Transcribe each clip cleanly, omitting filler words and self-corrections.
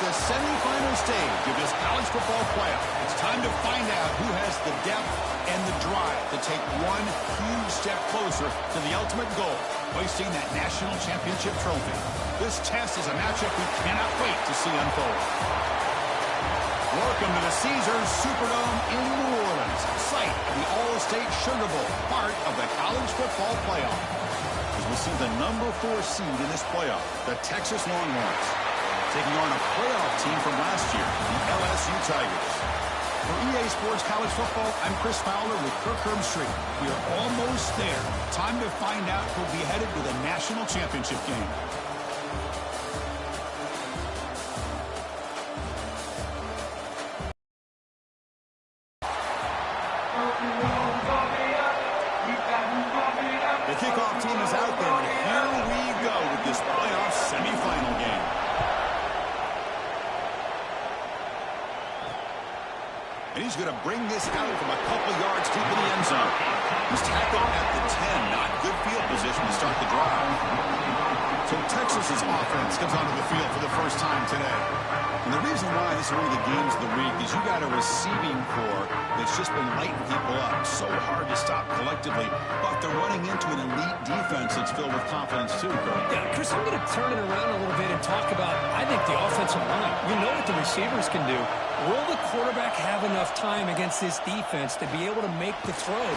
the semifinal stage of this college football playoff. It's time to find out who has the depth and the drive to take one huge step closer to the ultimate goal, hoisting that national championship trophy. This test is a matchup we cannot wait to see unfold. Welcome to the Caesars Superdome in New Orleans, site of the All-State Sugar Bowl, part of the college football playoff. As we see the number 4 seed in this playoff, the Texas Longhorns, taking on a playoff team from last year, the LSU Tigers. For EA Sports College Football, I'm Chris Fowler with Kirk Herbstreit. We are almost there. Time to find out who'll be headed to the national championship game. The kickoff team is out there, and here we go with this playoff semifinal game. And he's going to bring this out from a couple yards deep in the end zone. He's tackled at the 10, not good field position to start the drive. So Texas's offense comes onto the field for the first time today. And the reason why this is one of the games of the week is you got a receiving core that's just been lighting people up. So hard to stop collectively, but they're running into an elite defense that's filled with confidence too, Kurt. Yeah, Chris, I'm going to turn it around a little bit and talk about, I think, the offensive line. We know what the receivers can do. Will the quarterback have enough time against this defense to be able to make the throw?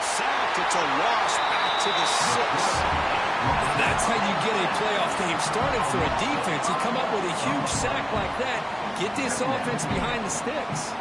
Sacked. It's a loss back to the 6. That's how you get a playoff game started for a defense. You come up with a huge sack like that, get this offense behind the sticks.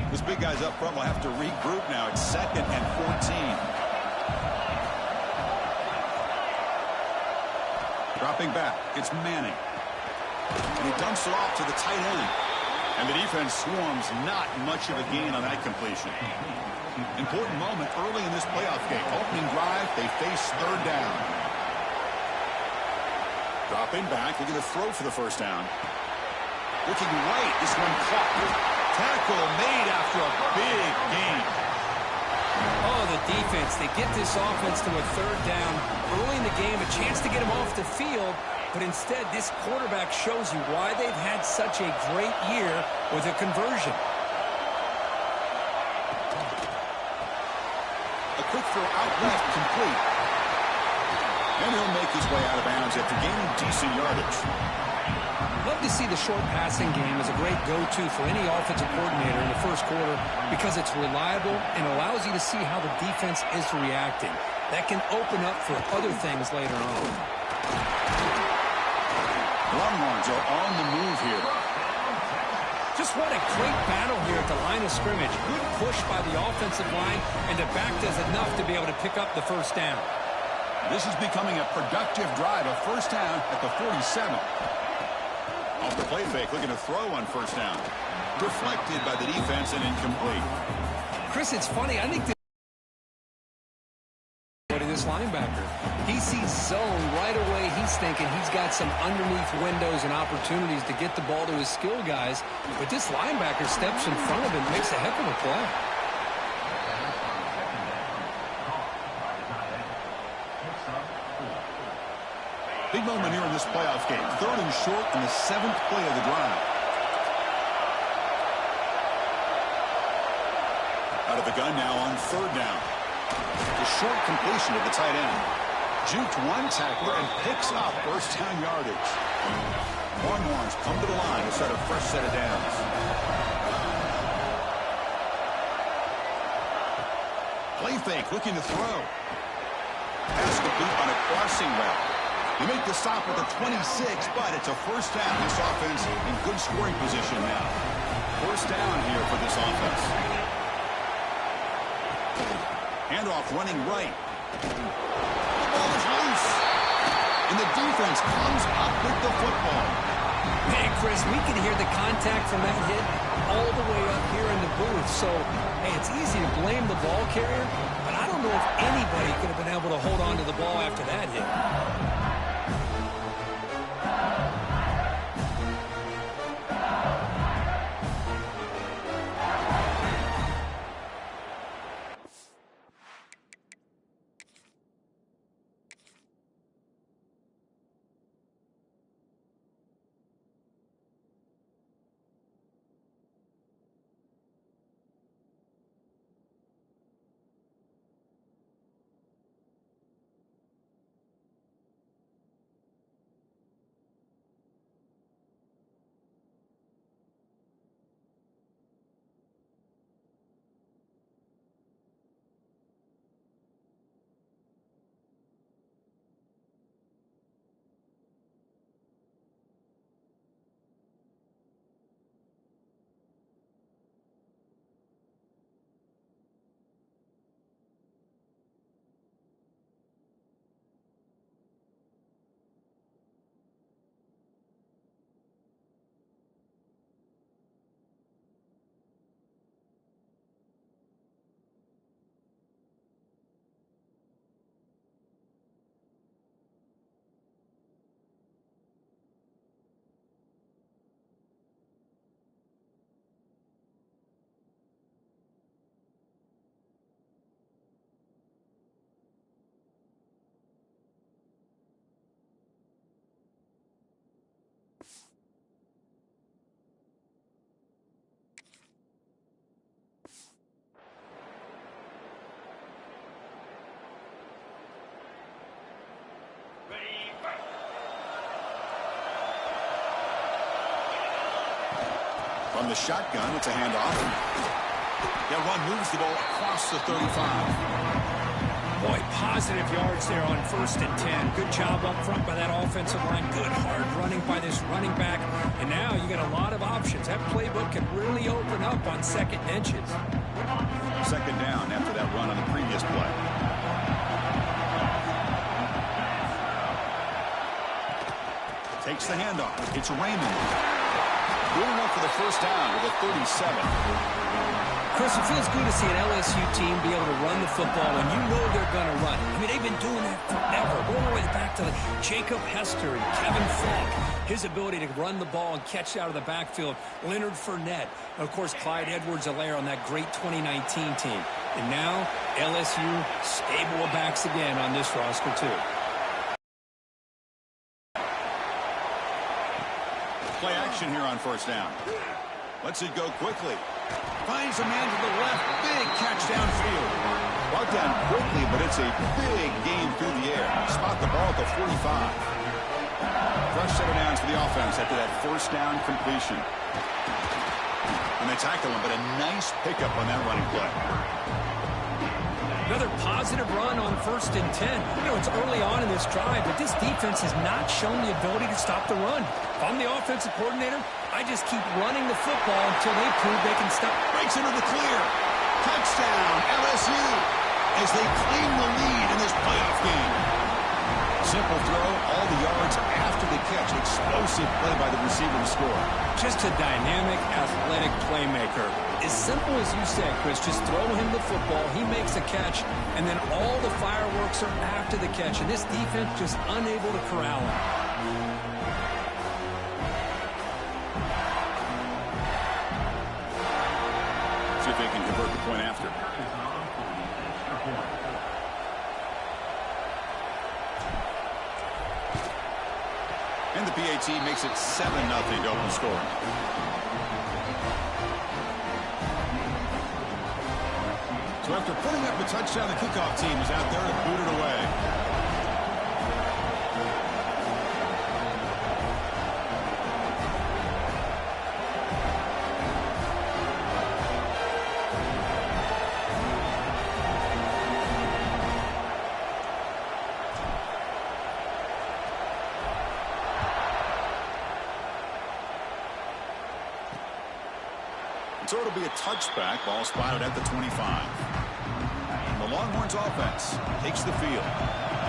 This big guy's up front will have to regroup now. It's 2nd and 14. Dropping back. It's Manning. And he dumps it off to the tight end. And the defense swarms. Not much of a gain on that completion. Important moment early in this playoff game. Opening drive, they face 3rd down. Dropping back. They're going to throw for the first down. Looking right. This one caught. Tackle made after a big gain. Oh, the defense. They get this offense to a 3rd down. Early in the game, a chance to get him off the field. But instead, this quarterback shows you why they've had such a great year with a conversion. A quick throw out left, complete. And he'll make his way out of bounds after gaining decent yardage. Love to see the short passing game as a great go-to for any offensive coordinator in the first quarter because it's reliable and allows you to see how the defense is reacting. That can open up for other things later on. Longhorns are on the move here. Just what a great battle here at the line of scrimmage. Good push by the offensive line, and the back does enough to be able to pick up the first down. This is becoming a productive drive, a first down at the 47. Off the play fake, looking to throw on first down. Deflected by the defense and incomplete. Chris, it's funny. I think this linebacker, he sees zone right away. He's thinking he's got some underneath windows and opportunities to get the ball to his skill guys. But this linebacker steps in front of him, makes a heck of a play. Big moment here in this playoff game. 3rd and short in the 7th play of the drive. Out of the gun now on 3rd down. The short completion to the tight end. Juked one tackler and picks up first down yardage. Longhorns come to the line to start a fresh set of downs. Play fake, looking to throw. Pass complete on a crossing route. You make the stop at the 26, but it's a first down. This offense in good scoring position now. First down here for this offense. Handoff running right. The ball is loose. And the defense comes up with the football. Man, Chris, we can hear the contact from that hit all the way up here in the booth. So, hey, it's easy to blame the ball carrier, but I don't know if anybody could have been able to hold on to the ball after that hit. From the shotgun, it's a handoff. That run moves the ball across the 35. Boy, positive yards there on 1st and 10. Good job up front by that offensive line. Good hard running by this running back. And now you got a lot of options. That playbook can really open up on second and inches. Second down after that run on the previous play. Takes the handoff. It's Raymond. Going up for the first down with a 37. Chris, it feels good to see an LSU team be able to run the football when you know they're going to run. I mean, they've been doing that forever. Going all the way back to Jacob Hester and Kevin Falk. His ability to run the ball and catch out of the backfield. Leonard Fournette. And, of course, Clyde Edwards-Helaire on that great 2019 team. And now, LSU stable of backs again on this roster, too. Play action here on first down. Lets it go quickly. Finds a man to the left. Big catch downfield. Brought down quickly, but it's a big game through the air. Spot the ball at the 45. Fresh set of downs for the offense after that first down completion. And they tackle him, but a nice pickup on that running play. Another positive run on 1st and 10. You know, it's early on in this drive, but this defense has not shown the ability to stop the run. If I'm the offensive coordinator, I just keep running the football until they prove they can stop. Breaks into the clear. Touchdown, LSU, as they claim the lead in this playoff game. Simple throw, all the yards after the catch. Explosive play by the receiver to score. Just a dynamic, athletic playmaker. As simple as you said, Chris, just throw him the football, he makes a catch, and then all the fireworks are after the catch. And this defense just unable to corral him. See if they can convert the point after. And the PAT makes it 7-0 to open score. So after putting up a touchdown, the kickoff team is out there to boot it away. So it'll be a touchback. Ball spotted at the 25. And the Longhorns offense takes the field.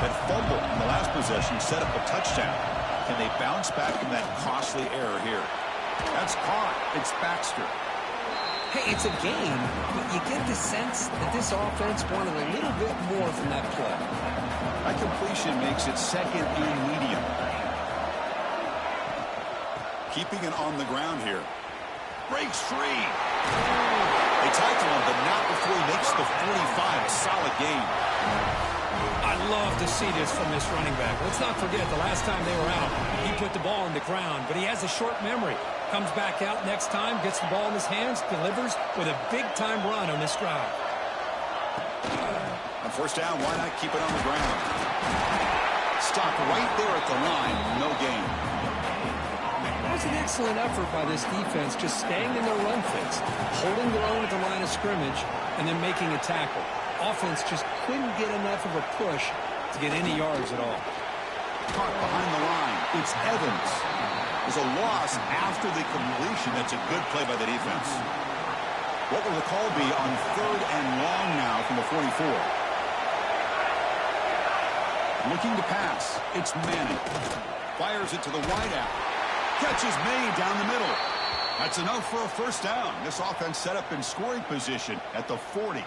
That fumble in the last possession set up a touchdown. Can they bounce back from that costly error here? That's caught. It's Baxter. Hey, it's a game, but you get the sense that this offense wanted a little bit more from that play. That completion makes it second and medium. Keeping it on the ground here. Breaks free. They tackle him, but not before he makes the 45. A solid game. I'd love to see this from this running back. Let's not forget the last time they were out, he put the ball on the ground, but he has a short memory. Comes back out next time, gets the ball in his hands, delivers with a big-time run on this drive. On first down, why not keep it on the ground? Stop right there at the line. No gain. That was an excellent effort by this defense, just staying in their run fits, holding their own at the line of scrimmage, and then making a tackle. Offense just couldn't get enough of a push to get any yards at all. Caught behind the line. It's Evans. There's a loss after the completion. That's a good play by the defense. What will the call be on 3rd and long now from the 44? Looking to pass. It's Manning. Fires it to the wideout. Catch is made down the middle. That's enough for a first down. This offense set up in scoring position at the 40.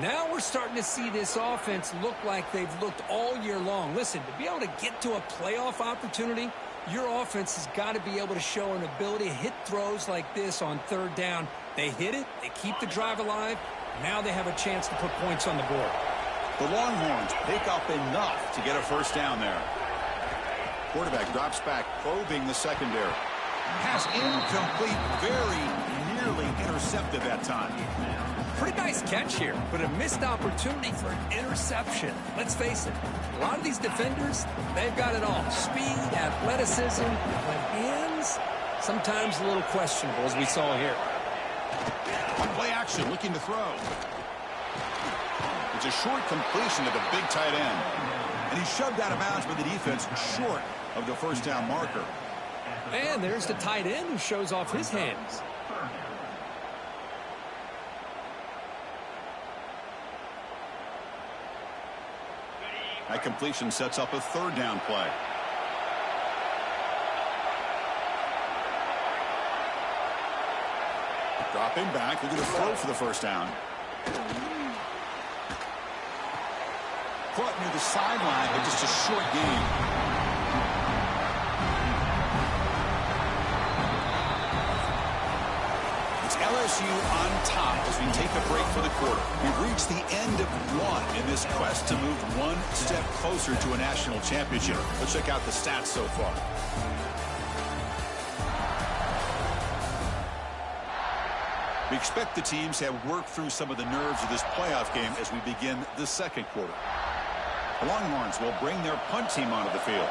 Now we're starting to see this offense look like they've looked all year long. Listen, to be able to get to a playoff opportunity, your offense has got to be able to show an ability to hit throws like this on 3rd down. They hit it, they keep the drive alive, now they have a chance to put points on the board. The Longhorns pick up enough to get a first down there. Quarterback drops back, probing the secondary. Pass incomplete, very nearly intercepted that time. Pretty nice catch here, but a missed opportunity for an interception. Let's face it, a lot of these defenders, they've got it all. Speed, athleticism, but hands, Sometimes a little questionable, as we saw here. On play action, looking to throw. It's a short completion to the big tight end. And he shoved out of bounds by the defense short of the first down marker. And there's the tight end who shows off his hands. That completion sets up a third down play. Dropping back, looking to throw for the first down. Caught near the sideline, but just a short gain. It's LSU on top as we take a break for the quarter. We've reached the end of one in this quest to move one step closer to a national championship. Let's check out the stats so far. We expect the teams to have worked through some of the nerves of this playoff game as we begin the second quarter. The Longhorns will bring their punt team onto the field.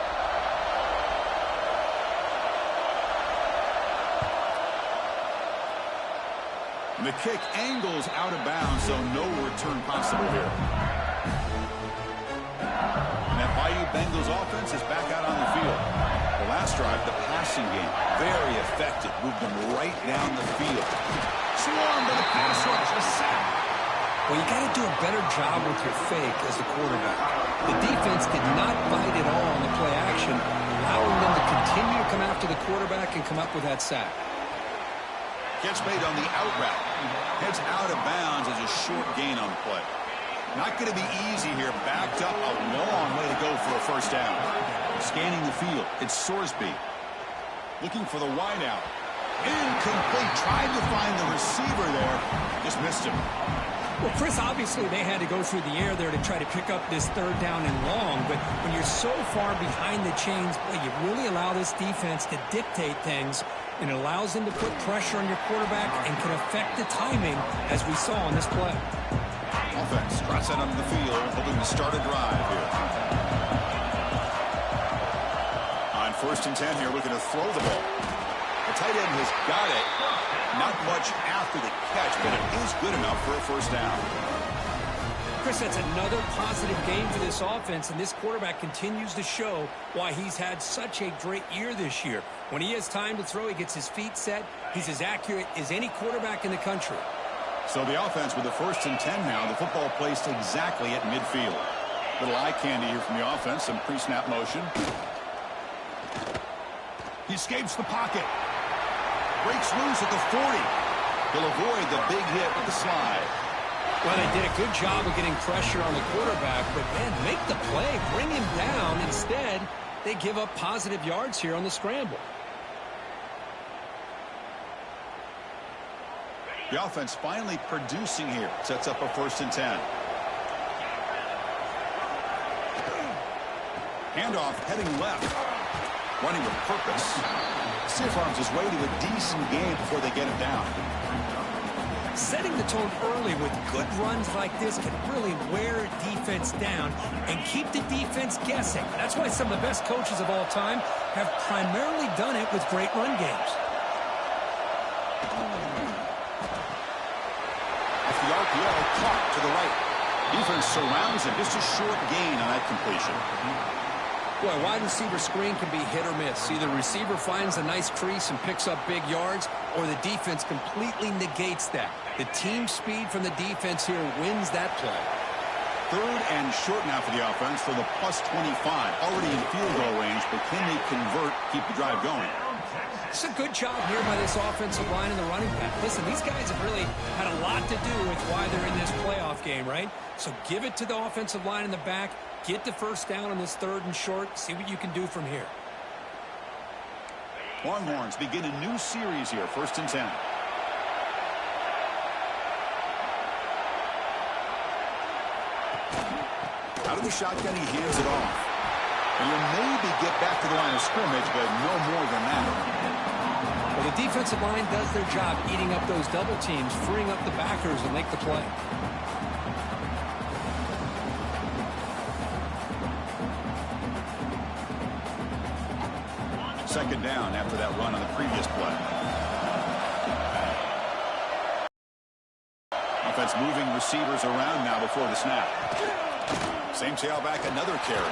And the kick angles out of bounds, so no return possible here. And that Bayou Bengals offense is back out on the field. The last drive, the passing game, very effective. Moved them right down the field. Swarmed by the pass rush, a sack. Well, you got to do a better job with your fake as the quarterback. The defense did not bite at all on the play action, allowing them to continue to come after the quarterback and come up with that sack. Catch made on the out route. Heads out of bounds as a short gain on the play. Not going to be easy here. Backed up a long way to go for a first down. Scanning the field, it's Sorsby. Looking for the wideout. Incomplete. Tried to find the receiver there. Just missed him. Well, Chris, obviously they had to go through the air there to try to pick up this third down and long, but when you're so far behind the chains, boy, you really allow this defense to dictate things, and it allows them to put pressure on your quarterback and can affect the timing, as we saw on this play. Offense trots out onto the field, hoping to start a drive here. On 1st and 10 here, looking to throw the ball. The tight end has got it. Not much after the catch, but it is good enough for a first down. Chris, that's another positive game for this offense, and this quarterback continues to show why he's had such a great year this year. When he has time to throw, he gets his feet set. He's as accurate as any quarterback in the country. So the offense with the 1st and 10 now, the football placed exactly at midfield. Little eye candy here from the offense, some pre-snap motion. He escapes the pocket. Breaks loose at the 40. He'll avoid the big hit with the slide. Well, they did a good job of getting pressure on the quarterback, but, man, make the play, bring him down. Instead, they give up positive yards here on the scramble. The offense finally producing here. Sets up a 1st and 10. Handoff heading left. Running with purpose. Stiff arms his way to a decent game before they get him down. Setting the tone early with good runs like this can really wear a defense down and keep the defense guessing. That's why some of the best coaches of all time have primarily done it with great run games. Off the RPO, caught to the right. Defense surrounds him. Just a short gain on that completion. Boy, a wide receiver screen can be hit or miss. Either the receiver finds a nice crease and picks up big yards, or the defense completely negates that. The team speed from the defense here wins that play. 3rd and short now for the offense for the +25. Already in field goal range, but can they convert, keep the drive going? It's a good job here by this offensive line and the running back. Listen, these guys have really had a lot to do with why they're in this playoff game, right? So give it to the offensive line in the back. Get the first down on this 3rd and short. See what you can do from here. Longhorns begin a new series here. 1st and 10. Out of the shotgun, he hands it off. And he'll maybe get back to the line of scrimmage, but no more than that. Well, the defensive line does their job eating up those double teams, freeing up the backers and make the play. second down after that run on the previous play. Offense moving receivers around now before the snap. Same tailback, another carry.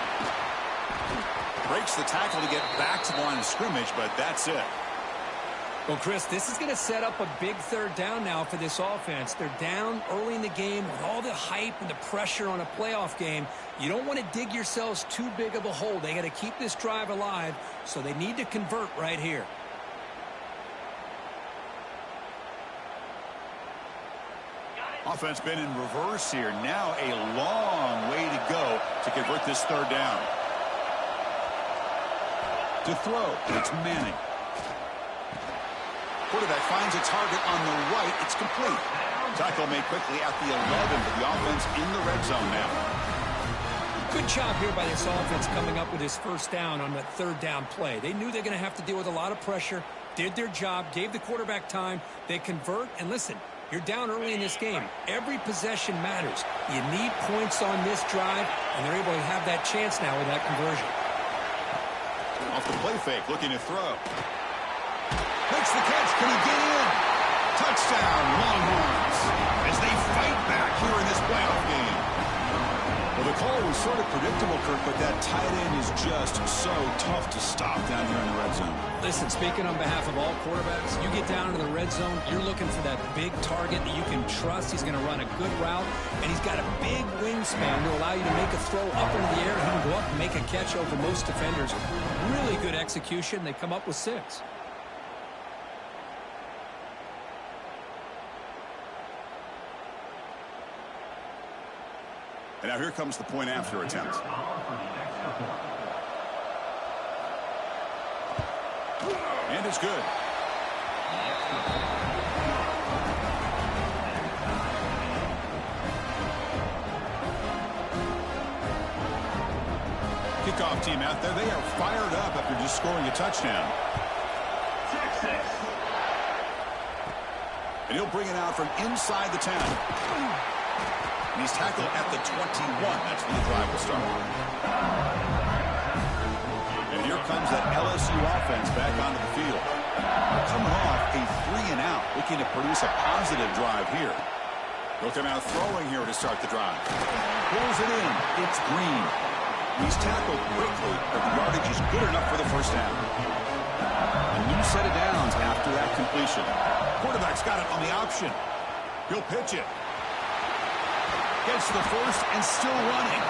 Breaks the tackle to get back to the line of scrimmage, but that's it. Well, Chris, this is going to set up a big third down now for this offense. They're down early in the game with all the hype and the pressure on a playoff game. You don't want to dig yourselves too big of a hole. They got to keep this drive alive, so they need to convert right here. Offense been in reverse here. Now a long way to go to convert this third down. To throw, it's Manning. Quarterback finds a target on the right. It's complete. Tackle made quickly at the 11, but the offense in the red zone now. Good job here by this offense coming up with his first down on that third down play. They knew they're going to have to deal with a lot of pressure, did their job, gave the quarterback time. They convert, and listen, you're down early in this game. Every possession matters. You need points on this drive, and they're able to have that chance now with that conversion. Off the play fake, looking to throw. Makes the catch. Can he get in? Touchdown, Longhorns, as they fight back here in this playoff game. Well, the call was sort of predictable, Kirk, but that tight end is just so tough to stop down here in the red zone. Listen, speaking on behalf of all quarterbacks, you get down into the red zone, you're looking for that big target that you can trust. He's going to run a good route, and he's got a big wingspan to allow you to make a throw up into the air. He can go up and make a catch over most defenders. Really good execution. They come up with 6. And now here comes the point after attempt. And it's good. Kickoff team out there. They are fired up after just scoring a touchdown. And he'll bring it out from inside the 10. And he's tackled at the 21. That's where the drive will start. And here comes that LSU offense back onto the field. Coming off a 3-and-out, looking to produce a positive drive here. They'll come out throwing here to start the drive. Pulls it in. It's Green. He's tackled quickly, but the yardage is good enough for the first down. A new set of downs after that completion. Quarterback's got it on the option. He'll pitch it. Gets the first and still running.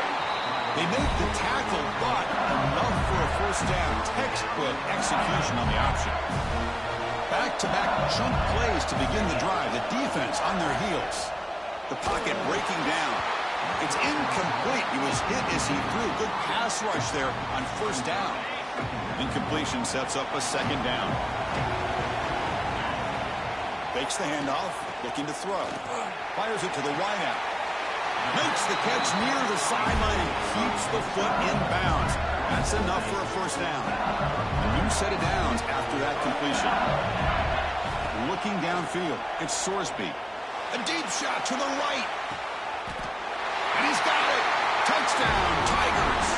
They make the tackle, but enough for a first down. Textbook execution on the option. Back-to-back chunk plays to begin the drive. The defense on their heels. The pocket breaking down. It's incomplete. He was hit as he threw. Good pass rush there on first down. Incompletion sets up a second down. Fakes the handoff, looking to throw. Fires it to the wideout. Makes the catch near the sideline and keeps the foot in bounds. That's enough for a first down. A new set of downs after that completion. Looking downfield, it's Sorsby. A deep shot to the right. And he's got it. Touchdown, Tigers.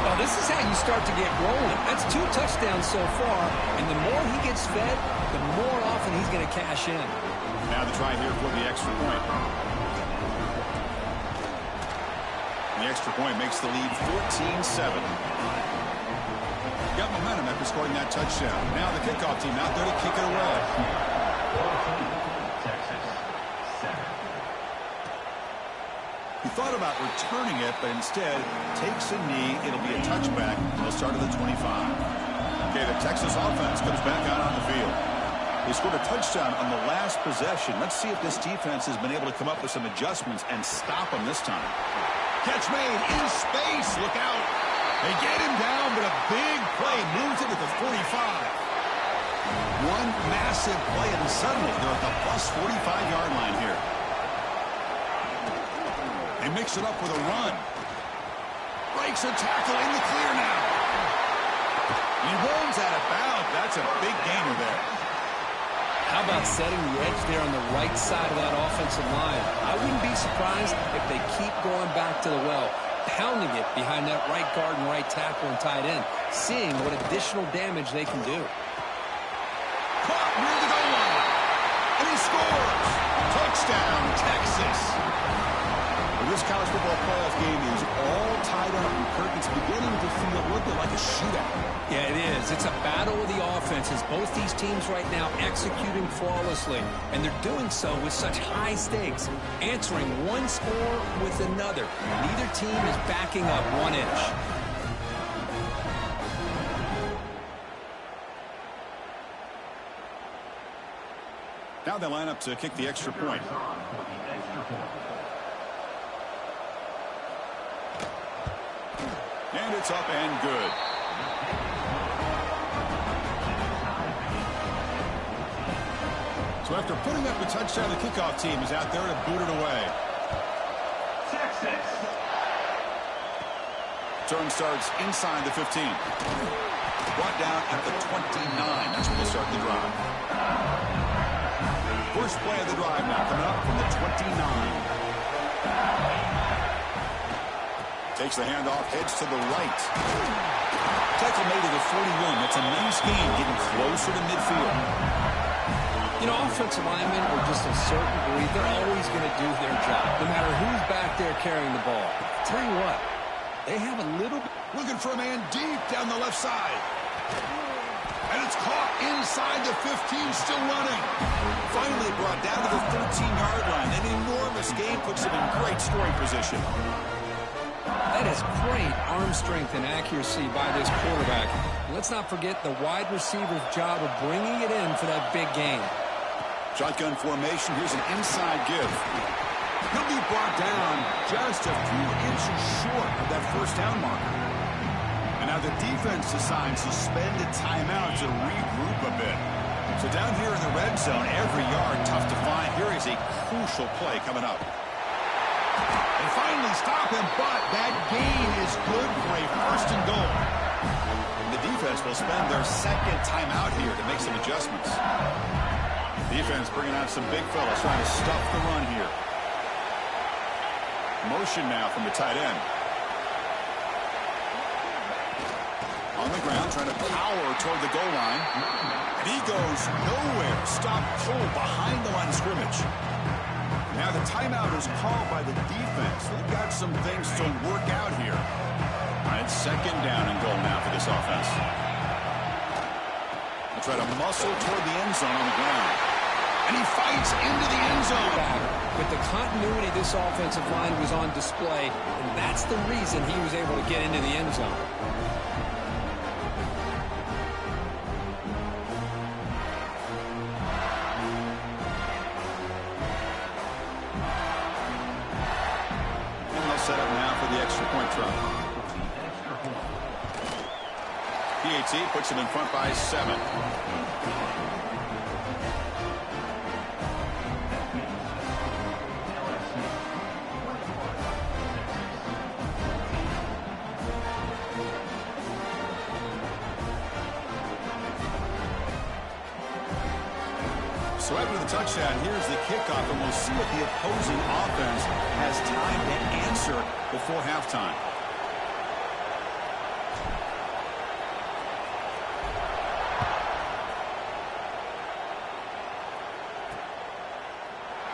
Well, this is how you start to get rolling. That's 2 touchdowns so far, and the more he gets fed, the more often he's going to cash in. Now the try here for the extra point. The extra point makes the lead 14-7. Got momentum after scoring that touchdown. Now the kickoff team out there to kick it away. He thought about returning it, but instead takes a knee. It'll be a touchback. They'll start at the 25. Okay, the Texas offense comes back out on the field. They scored a touchdown on the last possession. Let's see if this defense has been able to come up with some adjustments and stop them this time. Catch made in space. Look out. They get him down, but a big play moves it to the 45. One massive play, and suddenly they're at the plus 45-yard line here. They mix it up with a run. Breaks a tackle in the clear now. He runs out of bounds. That's a big gainer there. How about setting the edge there on the right side of that offensive line? I wouldn't be surprised if they keep going back to the well, pounding it behind that right guard and right tackle and tight end. seeing what additional damage they can do. Caught near the goal line. And he scores. Touchdown, Texas. Well, this college football playoff game is all tied up, and Kirk, it's beginning to feel a little bit like a shootout. Yeah, it is. It's a battle of the offenses. Both these teams right now executing flawlessly, and they're doing so with such high stakes, answering one score with another. Neither team is backing up 1 inch. Now they line up to kick the extra point. And it's up and good. So after putting up the touchdown, the kickoff team is out there to boot it away. Turn starts inside the 15. Brought down at the 29. That's where they'll start the drive. First play of the drive now coming up from the 29. Takes the handoff, heads to the right. Tackle made to the 41. That's a nice gain, getting closer to midfield. You know, offensive linemen are just a certain breed. They're always going to do their job, no matter who's back there carrying the ball. I'll tell you what, they have a little... Looking for a man deep down the left side. And it's caught inside the 15, still running. Finally brought down to the 13-yard line. An enormous gain puts him in great scoring position. That is great arm strength and accuracy by this quarterback. Let's not forget the wide receiver's job of bringing it in for that big gain. Shotgun formation. Here's an inside give. He'll be brought down just a few inches short of that first down marker. And now the defense decides to spend a timeout to regroup a bit. So down here in the red zone, every yard tough to find. Here is a crucial play coming up. They finally stop him, but that gain is good for a first and goal. And the defense will spend their second timeout here to make some adjustments. Defense bringing out some big fellas trying to stuff the run here. Motion now from the tight end. On the ground, trying to power toward the goal line. And he goes nowhere. Stop cold behind the line of scrimmage. Now the timeout is called by the defense. They've got some things to work out here. All right, second down and goal now for this offense. They'll try to muscle toward the end zone on the ground. And he fights into the end zone. But the continuity of this offensive line was on display, and that's the reason he was able to get into the end zone. Set up now for the extra point try. PAT puts him in front by 7. So after the touchdown, here's the kickoff, and we'll see what the opposing offense has time to answer before halftime.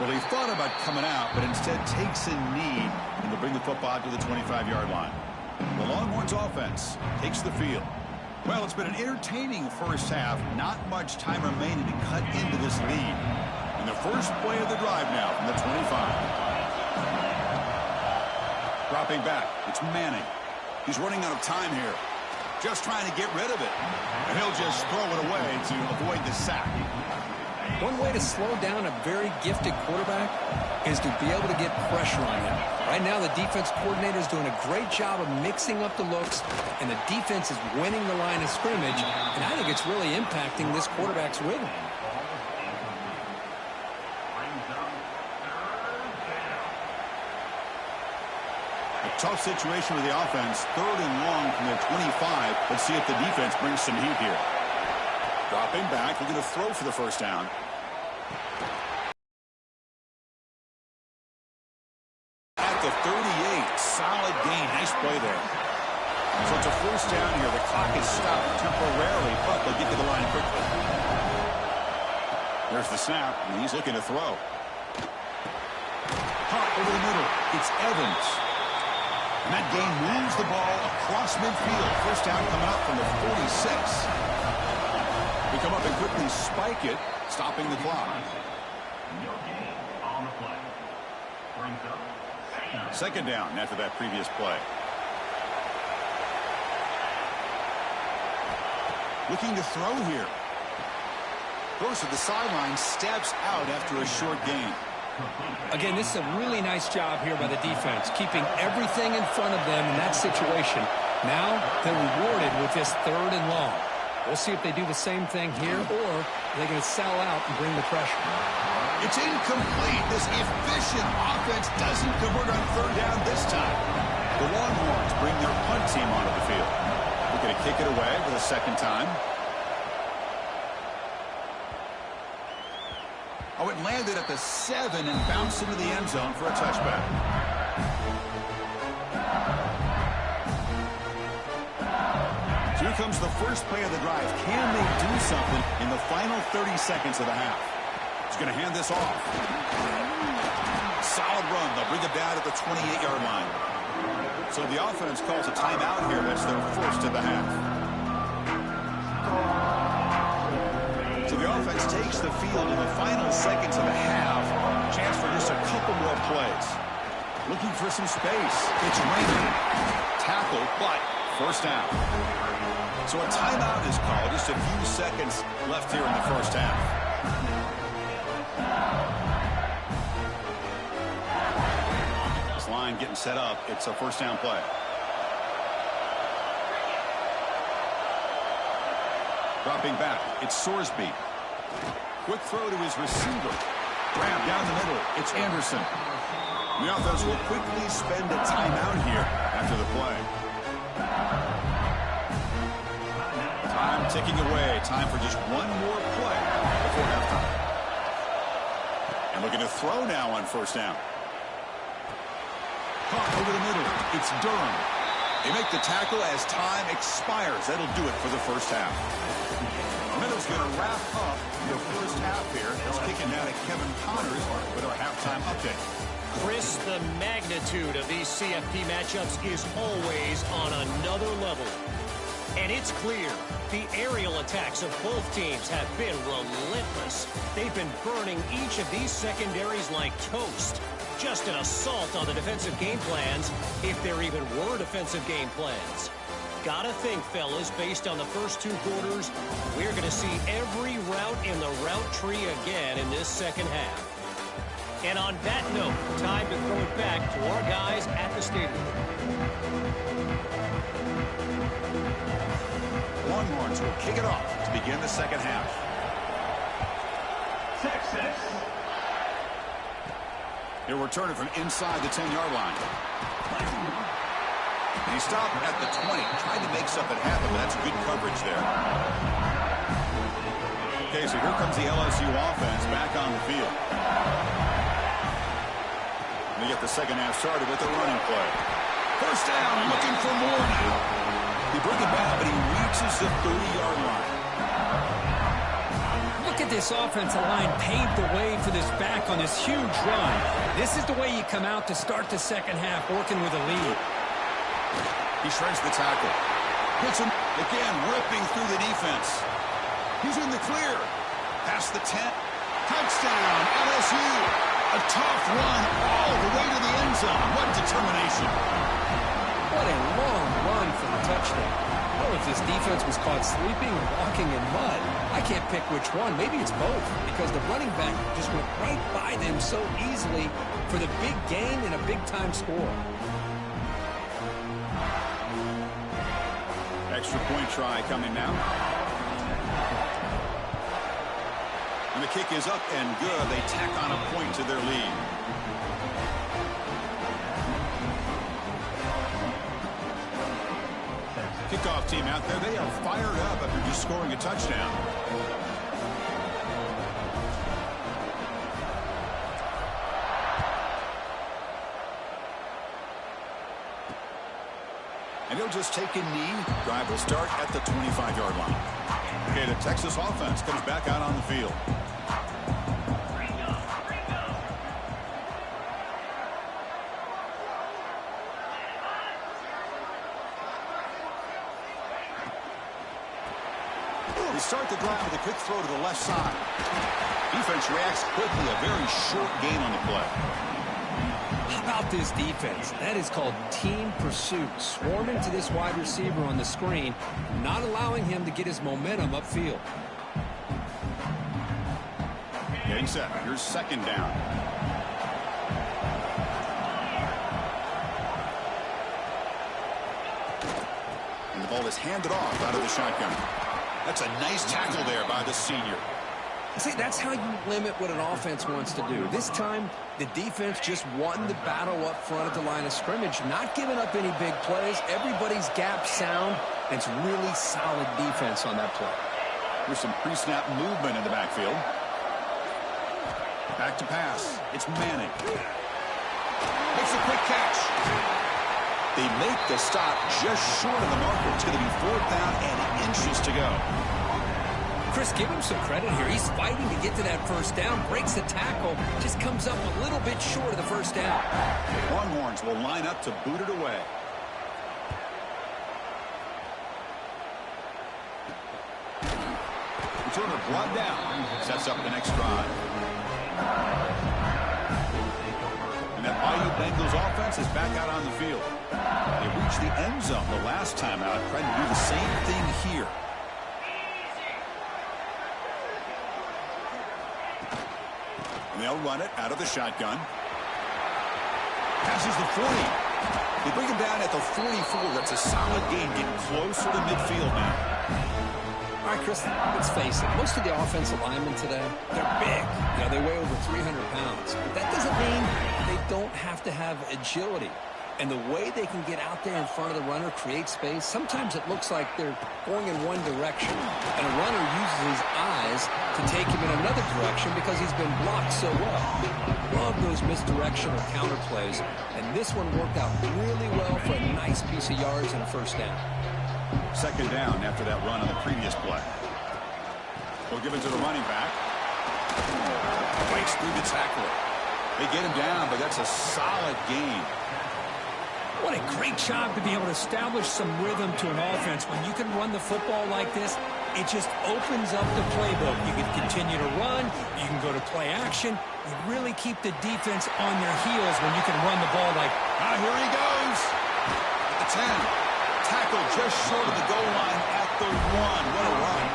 Well, he thought about coming out, but instead takes a knee and will bring the football to the 25-yard line. The Longhorns offense takes the field. Well, it's been an entertaining first half. Not much time remaining to cut into this lead. And the first play of the drive now from the 25. Dropping back, it's Manning. He's running out of time here. Just trying to get rid of it. And he'll just throw it away to avoid the sack. One way to slow down a very gifted quarterback is to be able to get pressure on him. Right now, the defense coordinator is doing a great job of mixing up the looks, and the defense is winning the line of scrimmage, and I think it's really impacting this quarterback's rhythm. A tough situation with the offense. 3rd and long from their 25. Let's see if the defense brings some heat here. Dropping back, looking to throw for the first down. At the 38, solid gain. Nice play there. So it's a first down here. The clock is stopped temporarily, but they'll get to the line quickly. There's the snap, and he's looking to throw. Hot over the middle. It's Evans. And that gain moves the ball across midfield. First down coming up from the 46. We come up and quickly spike it, stopping the clock. Second down after that previous play. Looking to throw here. Goes to the sideline, steps out after a short gain. Again, this is a really nice job here by the defense, keeping everything in front of them in that situation. Now they're rewarded with this 3rd and long. We'll see if they do the same thing here, or they're going to sell out and bring the pressure. It's incomplete. This efficient offense doesn't convert on 3rd down this time. The Longhorns bring their punt team onto the field. They're going to kick it away for the second time. Oh, it landed at the 7 and bounced into the end zone for a touchback. So here comes the first play of the drive. Can they do something in the final 30 seconds of the half? He's going to hand this off. Solid run. They'll bring it down at the 28-yard line. So the offense calls a timeout here. That's their first of the half. So the offense takes the field in the final seconds of the half. Chance for just a couple more plays. Looking for some space. It's raining. Tackle, but first down. So a timeout is called. Just a few seconds left here in the first half. This line getting set up. It's a first down play. Dropping back, it's Sorsby. Quick throw to his receiver. Grab down the middle, it's Anderson. The offense will quickly spend a timeout here after the play. Time ticking away. Time for just one more play before halftime. And looking to throw now on first down. Caught over the middle, it's Durham. They make the tackle as time expires. That'll do it for the first half. Middle's going to wrap up the first half here. It's kicking down to Kevin Connors with our halftime update. Chris, the magnitude of these CFP matchups is always on another level. And it's clear the aerial attacks of both teams have been relentless. They've been burning each of these secondaries like toast. Just an assault on the defensive game plans, if there even were defensive game plans. Gotta think, fellas, based on the first 2 quarters, we're going to see every route in the route tree again in this second half. And on that note, time to throw it back to our guys at the stadium. Longhorns will kick it off to begin the second half. Texas. He'll return it from inside the 10-yard line. He stopped at the 20, tried to make something happen, but that's good coverage there. Okay, so here comes the LSU offense back on the field. They get the second half started with a running play. First down, looking for more now. He broke it back, but he reaches the 30-yard line. Look at this offensive line paved the way for this back on this huge run. This is the way you come out to start the second half, working with a lead. He shreds the tackle. Hits him again, ripping through the defense. He's in the clear. Past the 10. Touchdown, LSU. A tough run all the way to the end zone. What determination. What a long run for the touchdown. I don't know if this defense was caught sleeping or walking in mud. I can't pick which one. Maybe it's both, because the running back just went right by them so easily for the big gain and a big-time score. Extra point try coming now. And the kick is up and good. They tack on a point to their lead. Kickoff team out there, they are fired up after just scoring a touchdown. And he'll just take a knee. Drive will start at the 25-yard line. Okay, the Texas offense comes back out on the field. They start the drive with a quick throw to the left side. Defense reacts quickly. A very short gain on the play. How about this defense? That is called team pursuit. Swarming to this wide receiver on the screen, not allowing him to get his momentum upfield. Getting set. Here's second down. And the ball is handed off out of the shotgun. That's a nice tackle there by the senior. See, that's how you limit what an offense wants to do. This time, the defense just won the battle up front at the line of scrimmage, not giving up any big plays. Everybody's gap sound, and it's really solid defense on that play. There's some pre-snap movement in the backfield. Back to pass. It's Manning. Makes a quick catch. They make the stop just short of the marker. It's going to be 4th down and inches to go. Chris, give him some credit here. He's fighting to get to that first down, breaks the tackle, just comes up a little bit short of the first down. Longhorns will line up to boot it away. Returner brought down. Sets up the next drive. And that Bayou Bengals offense is back out on the field. They reached the end zone the last time out, trying to do the same thing here. And they'll run it out of the shotgun. Passes the 40. They bring him down at the 44. That's a solid gain, getting closer to midfield now. All right, Chris, let's face it. Most of the offensive linemen today, they're big. You know, they weigh over 300 pounds. But that doesn't mean they don't have to have agility. And the way they can get out there in front of the runner, create space, sometimes it looks like they're going in one direction. And a runner uses his eyes to take him in another direction because he's been blocked so well. Love those misdirectional counter plays. And this one worked out really well for a nice piece of yards and a first down. Second down after that run on the previous play. They'll give it to the running back. Breaks through the tackler. They get him down, but that's a solid gain. What a great job to be able to establish some rhythm to an offense. When you can run the football like this, it just opens up the playbook. You can continue to run. You can go to play action. You really keep the defense on their heels when you can run the ball like, here he goes. At the 10. Tackle just short of the goal line at the 1. What a run.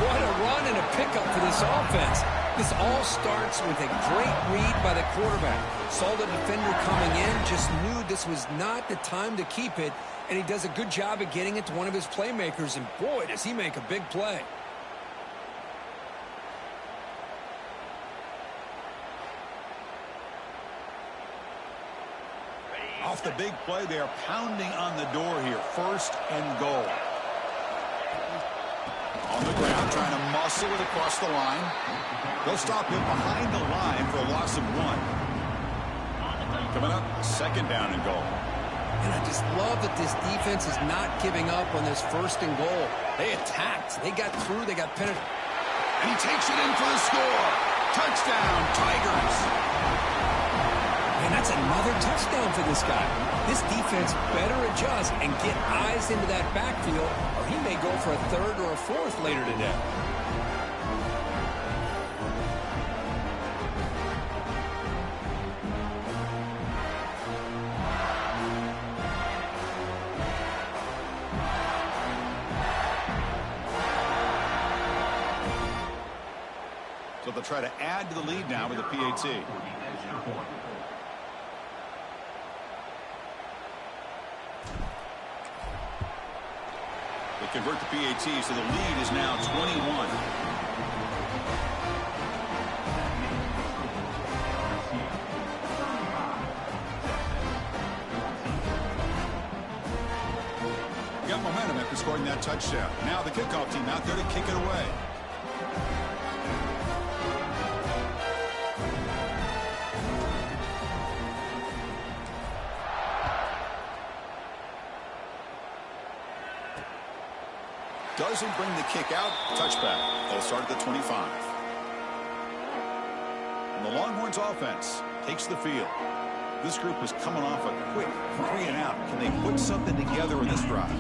What a run and a pickup for this offense. This all starts with a great read by the quarterback. Saw the defender coming in, just knew this was not the time to keep it, and he does a good job of getting it to one of his playmakers, and boy, does he make a big play. Off the big play, they are pounding on the door here. 1st and goal. On the ground, trying to muscle it across the line. They'll stop him behind the line for a loss of 1. Coming up, 2nd down and goal. And I just love that this defense is not giving up on this 1st and goal. They attacked. They got through. They got penetrated. And he takes it in for the score. Touchdown, Tigers. And that's another touchdown for this guy. This defense better adjust and get eyes into that backfield, or he may go for a 3rd or a 4th later today. So they'll try to add to the lead now with a PAT. They convert the PAT, so the lead is now 21. Got momentum after scoring that touchdown. Now the kickoff team out there to kick it away. doesn't bring the kick out. Touchback. They'll start at the 25. And the Longhorns offense takes the field. This group is coming off a quick 3 and out. Can they put something together in this drive?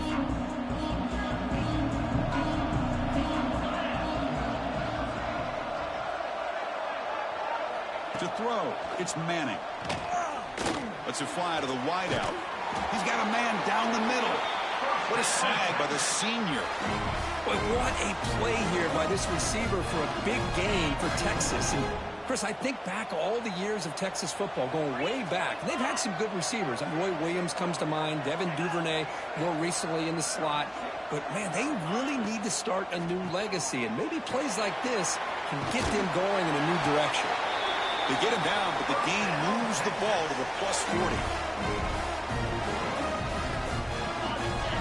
To throw, it's Manning. Lets it fly to the wideout. He's got a man down the middle. What a snag by the senior. Boy, what a play here by this receiver for a big gain for Texas. And Chris, I think back all the years of Texas football, going way back. They've had some good receivers. Roy Williams comes to mind, Devin Duvernay more recently in the slot. But, man, they really need to start a new legacy. And maybe plays like this can get them going in a new direction. They get him down, but the gain moves the ball to the plus 40.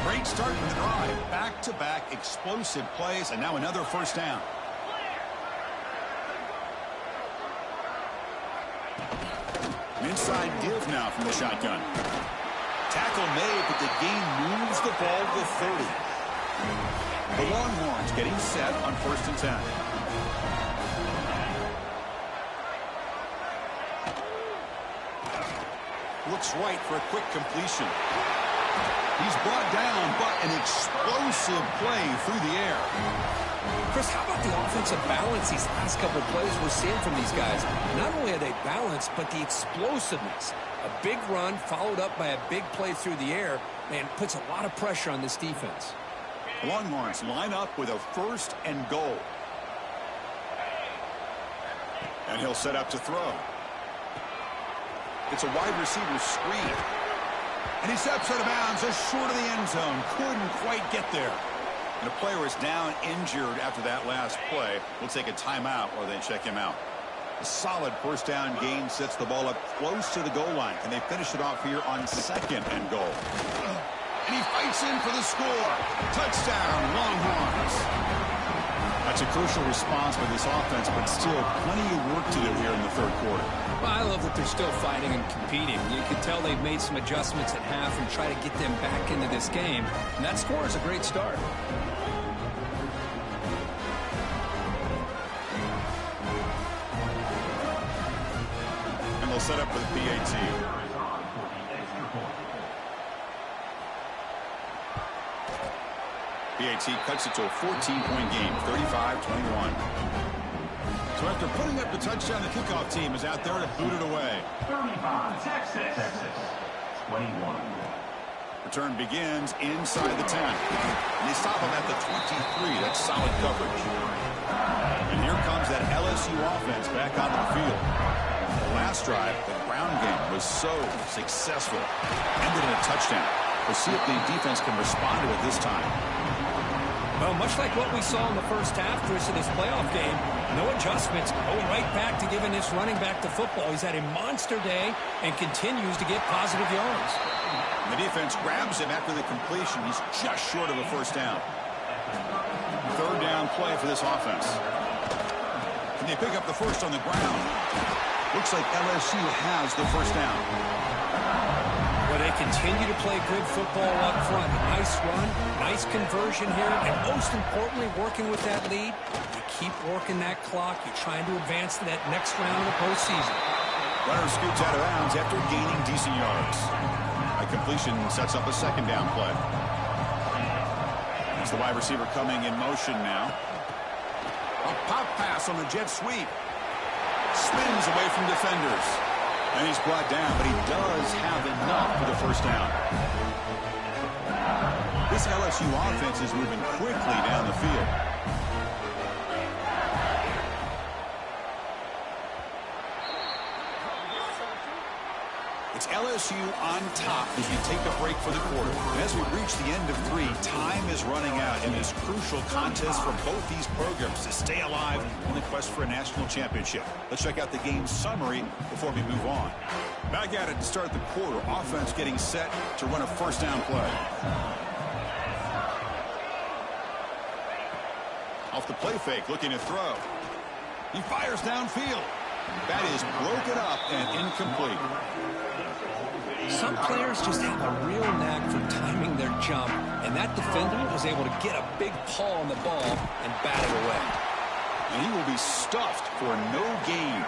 Great start in the drive. Back-to-back explosive plays, and now another first down. An inside give now from the shotgun. Tackle made, but the gain moves the ball to the 30. The Longhorns getting set on 1st and 10. Looks right for a quick completion. He's brought down, but an explosive play through the air. Chris, how about the offensive balance these last couple of plays we're seeing from these guys? Not only are they balanced, but the explosiveness. A big run followed up by a big play through the air, man, puts a lot of pressure on this defense. The Longhorns line up with a 1st and goal. And he'll set up to throw. It's a wide receiver screen. And he steps out of bounds just short of the end zone. Couldn't quite get there. And a player is down injured after that last play. We'll take a timeout while they check him out. A solid 1st down gain sets the ball up close to the goal line. Can they finish it off here on 2nd and goal? And he fights in for the score. Touchdown, Longhorns. That's a crucial response by this offense, but still plenty of work to do here in the 3rd quarter. Well, I love that they're still fighting and competing. You can tell they've made some adjustments at half and try to get them back into this game. And that score is a great start. And they'll set up for the PAT. PAT cuts it to a 14-point game, 35-21. So after putting up the touchdown, the kickoff team is out there to boot it away. 35, Texas. 21. Return begins inside the 10. And they stop him at the 23. That's solid coverage. And here comes that LSU offense back onto the field. The last drive, the ground game was so successful. Ended in a touchdown. We'll see if the defense can respond to it this time. Well, much like what we saw in the first half, Chris, in this playoff game, no adjustments, going right back to giving this running back to football. He's had a monster day and continues to get positive yards. The defense grabs him after the completion. He's just short of a 1st down. 3rd down play for this offense. Can they pick up the 1st on the ground? Looks like LSU has the 1st down. Well, they continue to play good football up front. Nice run, nice conversion here, and most importantly, working with that lead, you keep working that clock. You're trying to advance to that next round of the postseason. Runner scoots out of bounds after gaining decent yards. A completion sets up a 2nd down play. It's the wide receiver coming in motion now. A pop pass on the jet sweep. Spins away from defenders. And he's brought down, but he does have enough for the 1st down. This LSU offense is moving quickly down the field. It's LSU on top as we take a break for the quarter. And as we reach the end of 3, time is running out in this crucial contest for both these programs to stay alive in the quest for a national championship. Let's check out the game summary before we move on. Back at it to start the quarter. Offense getting set to run a 1st down play. Off the play fake, looking to throw. He fires downfield. That is broken up and incomplete. Some players just have a real knack for timing their jump, and that defender was able to get a big paw on the ball and bat it away. And he will be stuffed for no gain.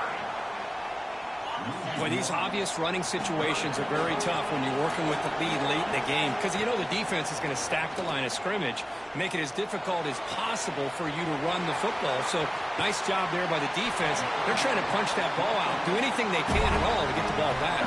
Boy, these obvious running situations are very tough when you're working with the lead late in the game, because you know the defense is going to stack the line of scrimmage, make it as difficult as possible for you to run the football. So nice job there by the defense. They're trying to punch that ball out, do anything they can at all to get the ball back.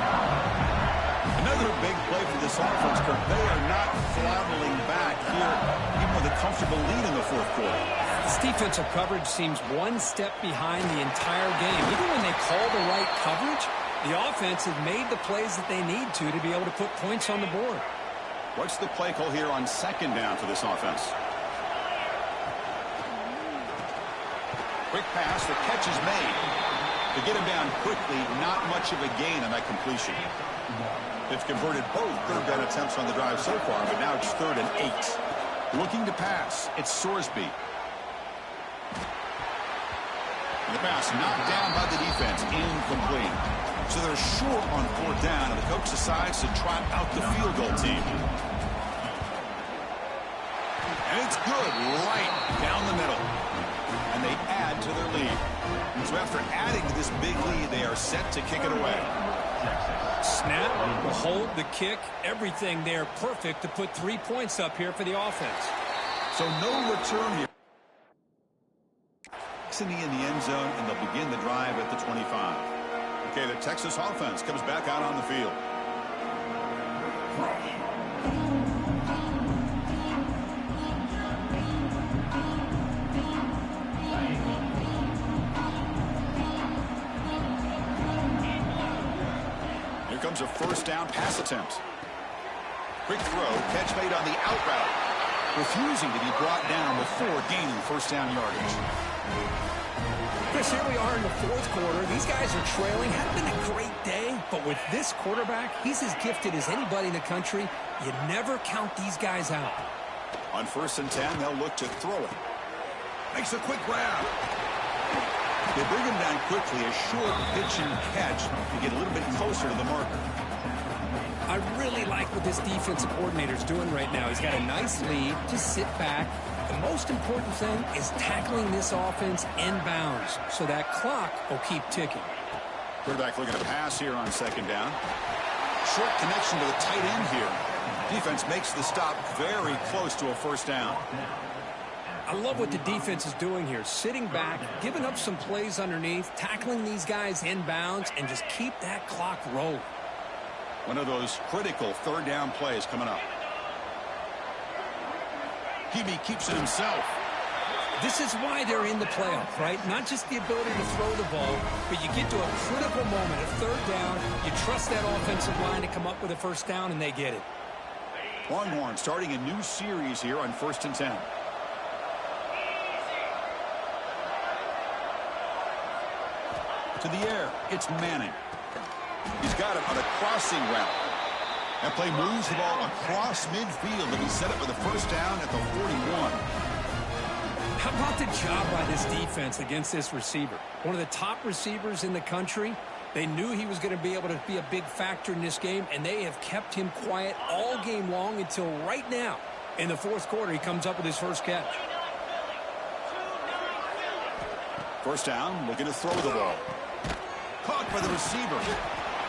Another big play for this offense, Kirk. They are not floundering back here, even with a comfortable lead in the fourth quarter. This defensive coverage seems one step behind the entire game. Even when they call the right coverage, the offense has made the plays that they need to be able to put points on the board. What's the play call here on second down for this offense? Quick pass, the catch is made. To get him down quickly, not much of a gain on that completion. They've converted both third down attempts on the drive so far, but now it's 3rd and 8. Looking to pass, it's Sorsby. The pass knocked down by the defense, incomplete. So they're short on 4th down, and the coach decides to trot out the field goal team. And it's good, right down the middle. And they add to their lead. So after adding to this big lead, they are set to kick it away. Snap, the hold, the kick, everything there perfect to put 3 points up here for the offense. So no return here. In the end zone, and they'll begin the drive at the 25. Okay, the Texas offense comes back out on the field. Here comes a 1st down pass attempt. Quick throw, catch made on the out route. Refusing to be brought down before gaining 1st down yardage. Chris, here we are in the 4th quarter. These guys are trailing. Hadn't been a great day, but with this quarterback, he's as gifted as anybody in the country. You never count these guys out. On 1st and 10, they'll look to throw it. Makes a quick grab. They bring him down quickly, a short pitch and catch to get a little bit closer to the marker. I really like what this defensive coordinator is doing right now. He's got a nice lead. Just sit back. The most important thing is tackling this offense inbounds so that clock will keep ticking. Quarterback looking to pass here on 2nd down. Short connection to the tight end here. Defense makes the stop very close to a 1st down. I love what the defense is doing here. Sitting back, giving up some plays underneath, tackling these guys inbounds, and just keep that clock rolling. One of those critical 3rd down plays coming up. Hebe keeps it himself. This is why they're in the playoff, right? Not just the ability to throw the ball, but you get to a critical moment, a 3rd down. You trust that offensive line to come up with a 1st down, and they get it. Longhorn starting a new series here on 1st and 10. To the air, it's Manning. He's got him on a crossing route. That play moves the ball across midfield, and he set it with a 1st down at the 41. How about the job by this defense against this receiver? One of the top receivers in the country. They knew he was going to be able to be a big factor in this game, and they have kept him quiet all game long until right now. In the 4th quarter, he comes up with his 1st catch. 1st down, looking to throw the ball. Caught by the receiver.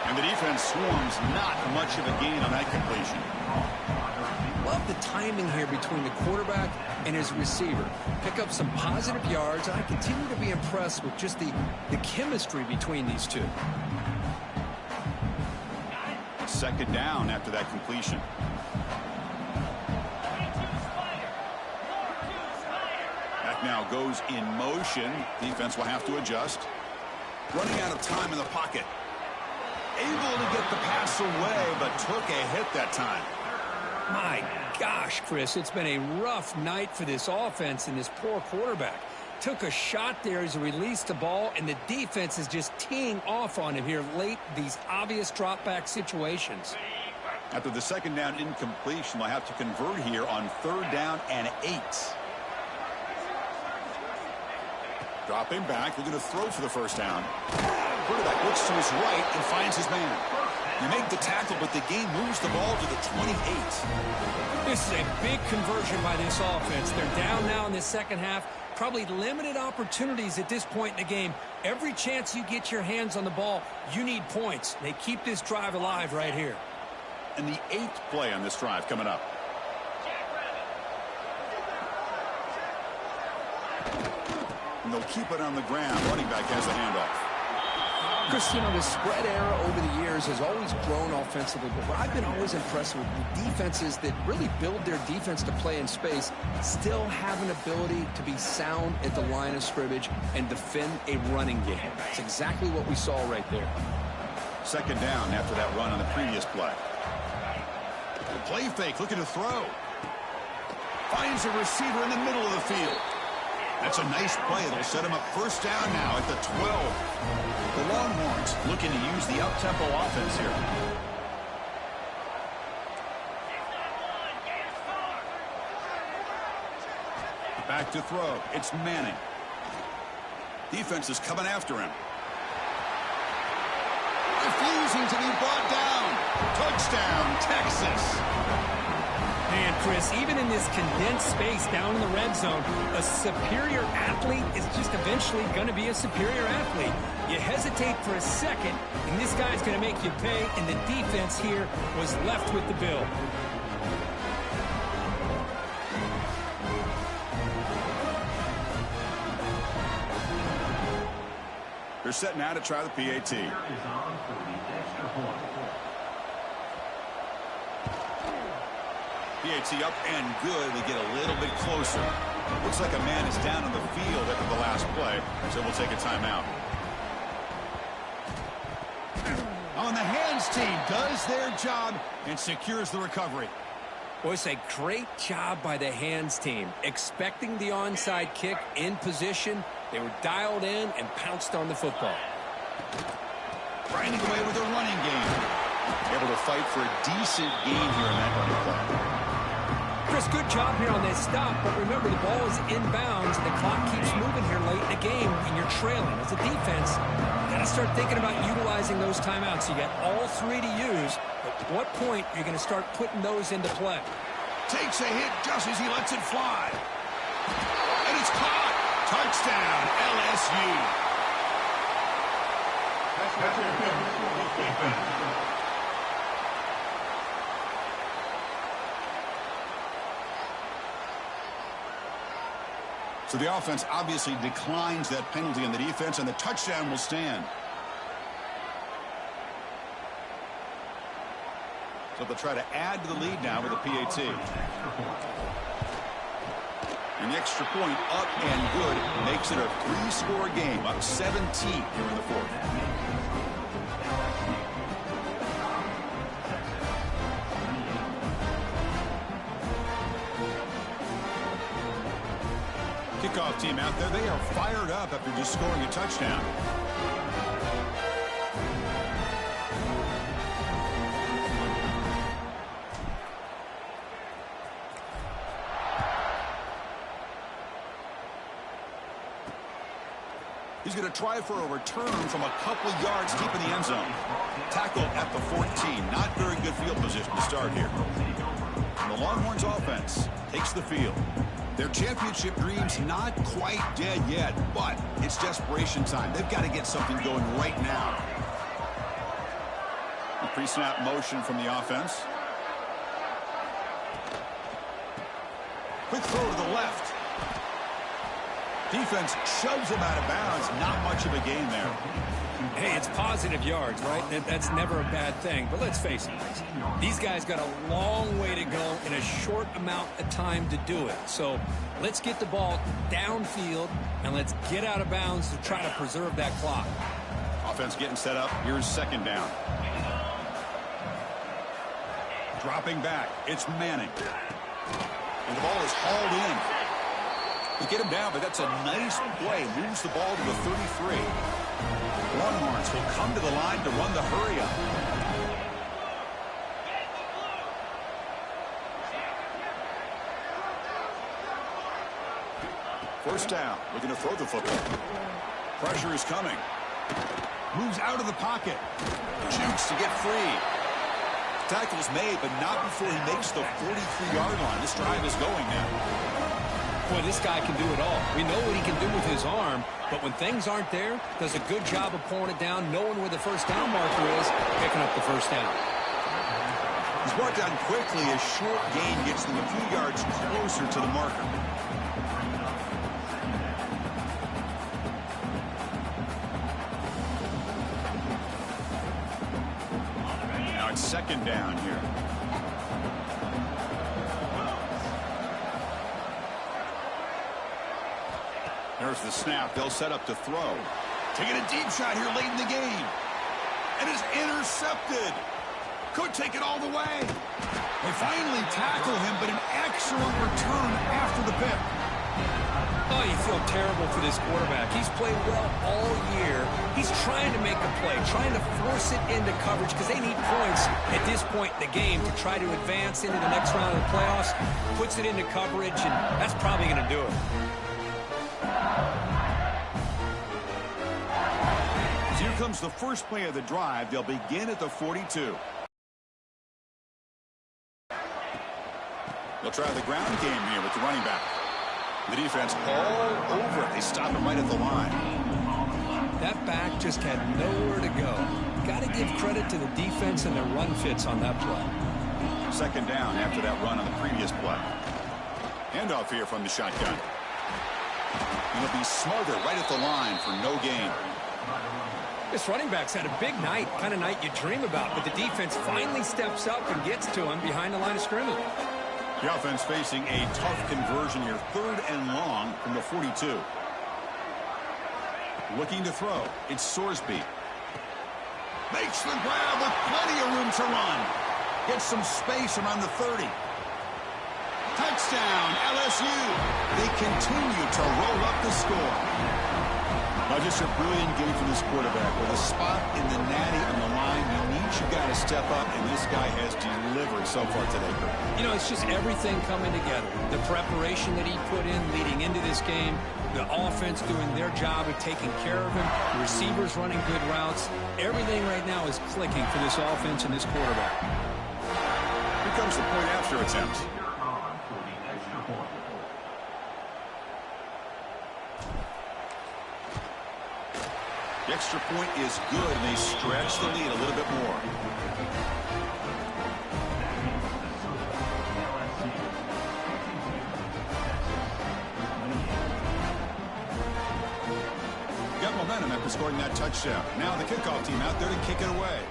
And the defense swarms, not much of a gain on that completion. Love the timing here between the quarterback and his receiver. Pick up some positive yards, and I continue to be impressed with just the chemistry between these two. 2nd down after that completion. That now goes in motion. Defense will have to adjust. Running out of time in the pocket. Able to get the pass away, but took a hit that time. My gosh, Chris, it's been a rough night for this offense and this poor quarterback. Took a shot there as he released the ball, and the defense is just teeing off on him here late, these obvious drop-back situations. After the 2nd down incompletion, they'll have to convert here on 3rd down and 8. Dropping back, looking to throw for the 1st down. Quarterback looks to his right and finds his man. They make the tackle, but the game moves the ball to the 28. This is a big conversion by this offense. They're down now in the second half. Probably limited opportunities at this point in the game. Every chance you get your hands on the ball, you need points. They keep this drive alive right here. And the 8th play on this drive coming up. And they'll keep it on the ground. Running back has the handoff. Chris, you know, the spread era over the years has always grown offensively, but what I've been always impressed with the defenses that really build their defense to play in space still have an ability to be sound at the line of scrimmage and defend a running game. It's exactly what we saw right there. Second down after that run on the previous play. The play fake, looking to throw. Finds a receiver in the middle of the field. That's a nice play. It'll set him up first down now at the 12. The Longhorns looking to use the up-tempo offense here. Back to throw. It's Manning. Defense is coming after him. Refusing to be brought down. Touchdown, Texas. And Chris, even in this condensed space down in the red zone, a superior athlete is just eventually going to be a superior athlete. You hesitate for a second, and this guy's going to make you pay, and the defense here was left with the bill. They're set now to try the PAT. PAT up and good. We get a little bit closer. Looks like a man is down on the field after the last play, so we'll take a timeout. On the hands team does their job and secures the recovery. Well, it's a great job by the hands team. Expecting the onside kick in position, they were dialed in and pounced on the football. Grinding away with a running game. Able to fight for a decent gain here in that running play. Chris, good job here on that stop, but remember the ball is inbounds and the clock keeps moving here late in the game and you're trailing. As a defense, you got to start thinking about utilizing those timeouts. You got all three to use, but at what point are you going to start putting those into play? Takes a hit just as he lets it fly. And it's caught. Touchdown, LSU. So the offense obviously declines that penalty on the defense, and the touchdown will stand. So they'll try to add to the lead now with a PAT. And the extra point up and good makes it a 3-score game, up 17 here in the fourth. Kickoff team out there. They are fired up after just scoring a touchdown. He's going to try for a return from a couple yards deep in the end zone. Tackle at the 14. Not very good field position to start here. And the Longhorns offense takes the field. Their championship dreams not quite dead yet, but it's desperation time. They've got to get something going right now. A pre-snap motion from the offense. Quick throw to the left. Defense shoves him out of bounds. Not much of a gain there. Hey, it's positive yards, right? That's never a bad thing. But let's face it, these guys got a long way to go in a short amount of time to do it. So let's get the ball downfield, and let's get out of bounds to try to preserve that clock. Offense getting set up. Here's second down. Dropping back. It's Manning. And the ball is hauled in. They get him down, but that's a nice play. Moves the ball to the 33. Longhorns will come to the line to run the hurry-up. First down. Looking to throw the football. Pressure is coming. Moves out of the pocket. Shoots to get free. Tackle's made, but not before he makes the 43-yard line. This drive is going now. Boy, this guy can do it all. We know what he can do with his arm, but when things aren't there, does a good job of pulling it down, knowing where the first down marker is, picking up the first down. He's brought down quickly. A short gain gets them a few yards closer to the marker. Now it's second down here. There's the snap. They'll set up to throw. Taking a deep shot here late in the game. And is intercepted. Could take it all the way. They finally tackle him, but an excellent return after the pick. Oh, you feel terrible for this quarterback. He's played well all year. He's trying to make a play, trying to force it into coverage because they need points at this point in the game to try to advance into the next round of the playoffs. Puts it into coverage, and that's probably going to do it. Here comes the first play of the drive. They'll begin at the 42. They'll try the ground game here with the running back. The defense all over it. They stop him right at the line. That back just had nowhere to go. Got to give credit to the defense and their run fits on that play. Second down after that run on the previous play. Handoff here from the shotgun. He'll be smothered right at the line for no gain. This running back's had a big night, kind of night you dream about, but the defense finally steps up and gets to him behind the line of scrimmage. The offense facing a tough conversion here, 3rd and long from the 42. Looking to throw. It's Sorsby. Makes the grab with plenty of room to run. Gets some space around the 30. Touchdown, LSU. They continue to roll up the score. Just a brilliant game from this quarterback. With a spot in the natty on the line, he needs you guys to step up, and this guy has delivered so far today, Kurt. You know, it's just everything coming together. The preparation that he put in leading into this game, the offense doing their job of taking care of him, the receivers running good routes. Everything right now is clicking for this offense and this quarterback. Here comes the point after attempt. The extra point is good, and they stretch the lead a little bit more. Got momentum after scoring that touchdown. Now the kickoff team out there to kick it away.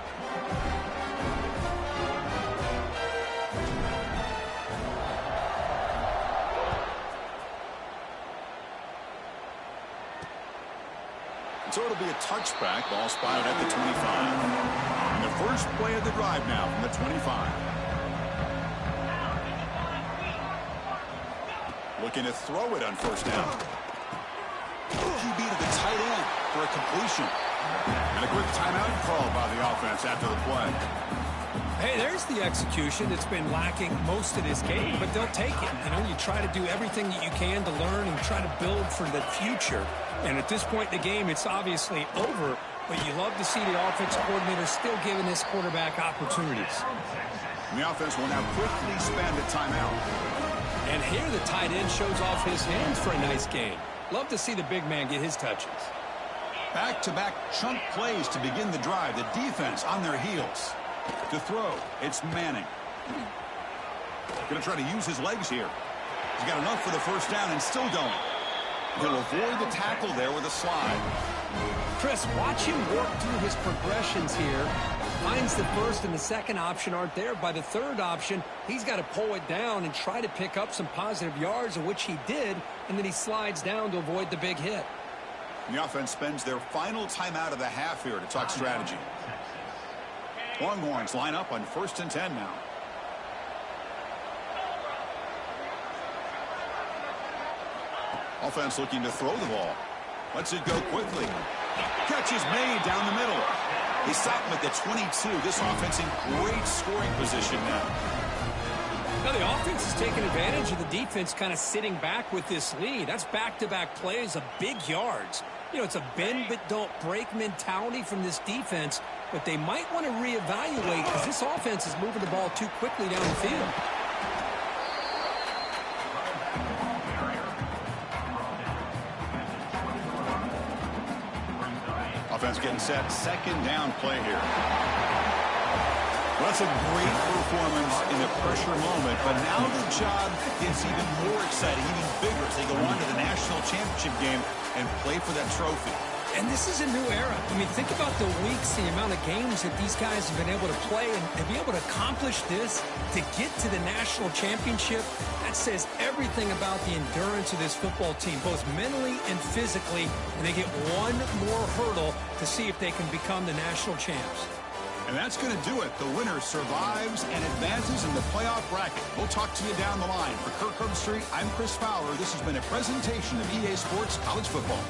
So it'll be a touchback. Ball spotted at the 25. And the first play of the drive now from the 25. Looking to throw it on first down. QB to the tight end for a completion. And a quick timeout called by the offense after the play. Hey, there's the execution that's been lacking most of this game, but they'll take it. You know, you try to do everything that you can to learn and try to build for the future. And at this point in the game, it's obviously over, but you love to see the offensive coordinator still giving this quarterback opportunities. And the offense will now quickly spend a timeout. And here the tight end shows off his hands for a nice game. Love to see the big man get his touches. Back-to-back chunk plays to begin the drive. The defense on their heels. To throw, it's Manning. Going to try to use his legs here. He's got enough for the first down and still going. He'll avoid the tackle there with a slide. Chris, watch him work through his progressions here. Finds the first and the second option aren't there. By the third option, he's got to pull it down and try to pick up some positive yards, of which he did, and then he slides down to avoid the big hit. And the offense spends their final timeout of the half here to talk strategy. Longhorns line up on 1st and 10 now. Offense looking to throw the ball. Lets it go quickly. Catch is made down the middle. They stop him at the 22. This offense in great scoring position now. Now the offense is taking advantage of the defense kind of sitting back with this lead. That's back-to-back plays of big yards. You know, it's a bend but don't break mentality from this defense, but they might want to reevaluate because this offense is moving the ball too quickly down the field. Offense getting set. Second down play here. Well, that's a great performance in a pressure moment, but now the job gets even more exciting, even bigger as they go on to the national championship game and play for that trophy. And this is a new era. I mean, think about the weeks, the amount of games that these guys have been able to play, and to be able to accomplish this, to get to the national championship, that says everything about the endurance of this football team, both mentally and physically, and they get one more hurdle to see if they can become the national champs. And that's going to do it. The winner survives and advances in the playoff bracket. We'll talk to you down the line. For Kirk Herbstreit, I'm Chris Fowler. This has been a presentation of EA Sports College Football.